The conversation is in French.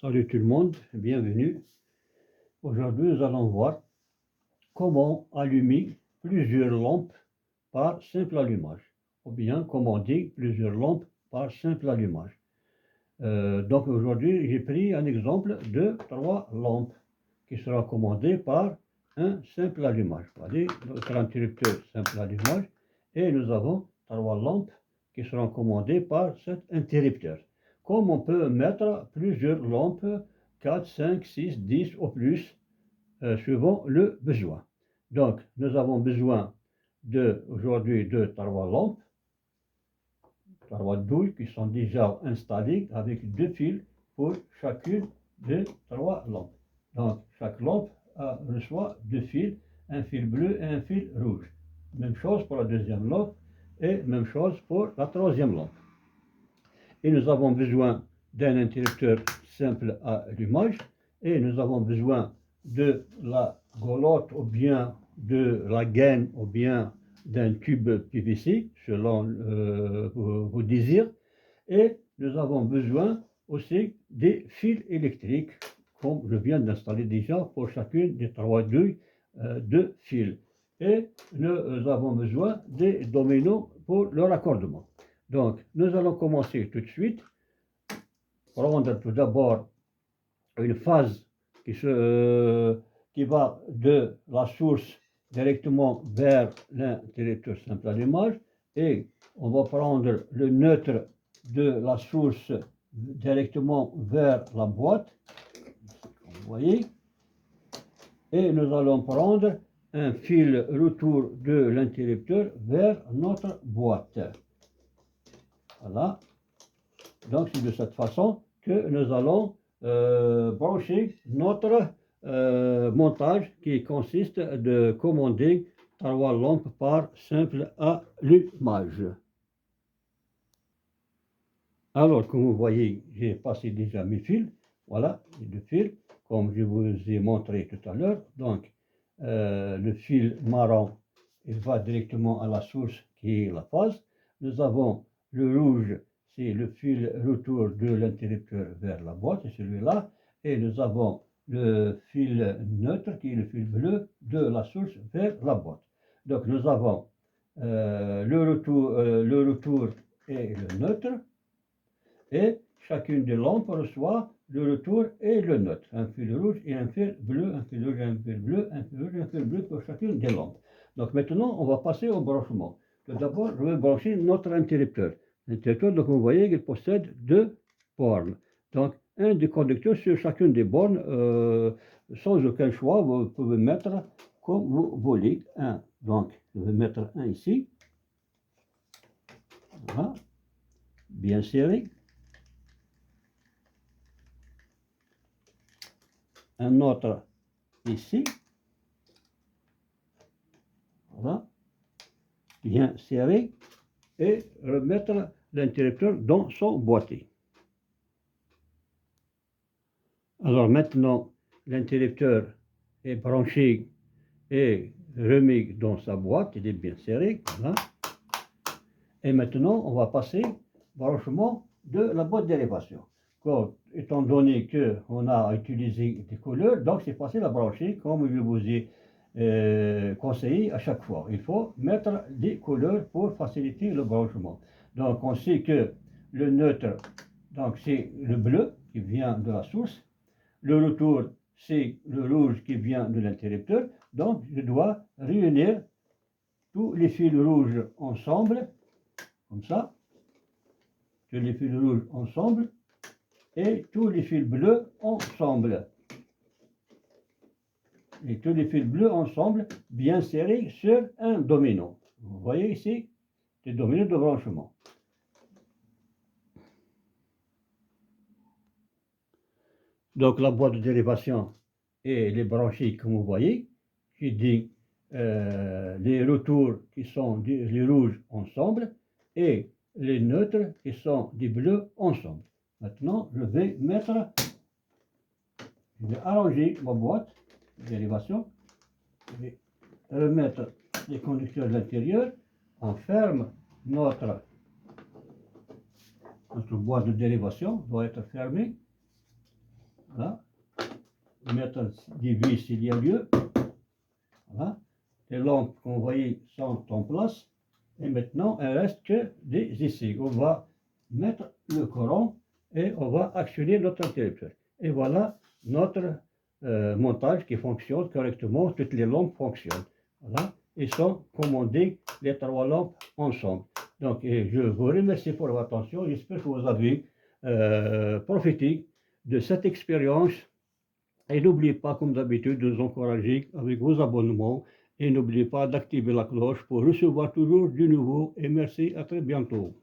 Salut tout le monde, bienvenue. Aujourd'hui, nous allons voir comment allumer plusieurs lampes par simple allumage, ou bien commander plusieurs lampes par simple allumage. Donc aujourd'hui, j'ai pris un exemple de 3 lampes qui sera commandé par un simple allumage. Voyez, notre interrupteur simple allumage, et nous avons 3 lampes qui seront commandées par cet interrupteur. Comme on peut mettre plusieurs lampes, 4, 5, 6, 10 ou plus, suivant le besoin. Donc, nous avons besoin aujourd'hui de 3 lampes, 3 douilles qui sont déjà installées avec 2 fils pour chacune des 3 lampes. Donc, chaque lampe reçoit 2 fils, un fil bleu et un fil rouge. Même chose pour la deuxième lampe et même chose pour la troisième lampe. Et nous avons besoin d'un interrupteur simple à allumage et nous avons besoin de la goulotte ou bien de la gaine ou bien d'un tube PVC selon vos désirs, et nous avons besoin aussi des fils électriques comme je viens d'installer déjà pour chacune des 3 douilles de fils, et nous avons besoin des dominos pour le raccordement. Donc, nous allons commencer tout de suite. Prendre tout d'abord une phase qui va de la source directement vers l'interrupteur simple allumage, et on va prendre le neutre de la source directement vers la boîte, comme vous voyez, et nous allons prendre un fil retour de l'interrupteur vers notre boîte. Voilà. Donc c'est de cette façon que nous allons brancher notre montage, qui consiste de commander 3 lampes par simple allumage. Alors, comme vous voyez, j'ai passé déjà mes fils. Voilà, les 2 fils, comme je vous ai montré tout à l'heure. Donc, le fil marron, il va directement à la source qui est la phase. Nous avons le rouge, c'est le fil retour de l'interrupteur vers la boîte, c'est celui-là. Et nous avons le fil neutre, qui est le fil bleu, de la source vers la boîte. Donc, nous avons le retour et le neutre. Et chacune des lampes reçoit le retour et le neutre. Un fil rouge et un fil bleu, un fil rouge et un fil bleu, un fil rouge et un fil bleu pour chacune des lampes. Donc maintenant, on va passer au branchement. Tout d'abord, je vais brancher notre interrupteur. L'interrupteur, donc vous voyez, il possède 2 bornes. Donc, un des conducteurs sur chacune des bornes, sans aucun choix, vous pouvez mettre comme vous voulez. Donc, je vais mettre un ici. Voilà. Bien serré. Un autre ici, voilà, bien serré, et remettre l'interrupteur dans son boîtier. Alors maintenant, l'interrupteur est branché et remis dans sa boîte, il est bien serré, voilà. Et maintenant, on va passer au branchement de la boîte d'élévation. Étant donné qu'on a utilisé des couleurs, donc c'est facile à brancher, comme je vous ai conseillé à chaque fois. Il faut mettre des couleurs pour faciliter le branchement. Donc on sait que le neutre, donc c'est le bleu qui vient de la source. Le retour, c'est le rouge qui vient de l'interrupteur. Donc je dois réunir tous les fils rouges ensemble, comme ça. Tous les fils rouges ensemble et tous les fils bleus ensemble. Et tous les fils bleus ensemble, bien serrés sur un domino. Vous voyez ici, des dominos de branchement. Donc la boîte de dérivation et les branchés, comme vous voyez, qui dit les retours qui sont les rouges ensemble et les neutres qui sont des bleus ensemble. Maintenant, je vais arranger ma boîte de dérivation. Je vais remettre les conducteurs de l'intérieur. On ferme notre boîte de dérivation, doit être fermée. Voilà. Mettre des vis s'il y a lieu. Voilà. Les lampes qu'on voyait sont en place. Et maintenant, il ne reste que des essais. On va mettre le courant et on va actionner notre interrupteur. Et voilà notre montage qui fonctionne correctement. Toutes les lampes fonctionnent. Voilà. Et sont commandées les 3 lampes ensemble. Donc, je vous remercie pour votre attention. J'espère que vous avez profité de cette expérience. Et n'oubliez pas, comme d'habitude, de nous encourager avec vos abonnements. Et n'oubliez pas d'activer la cloche pour recevoir toujours du nouveau. Et merci, à très bientôt.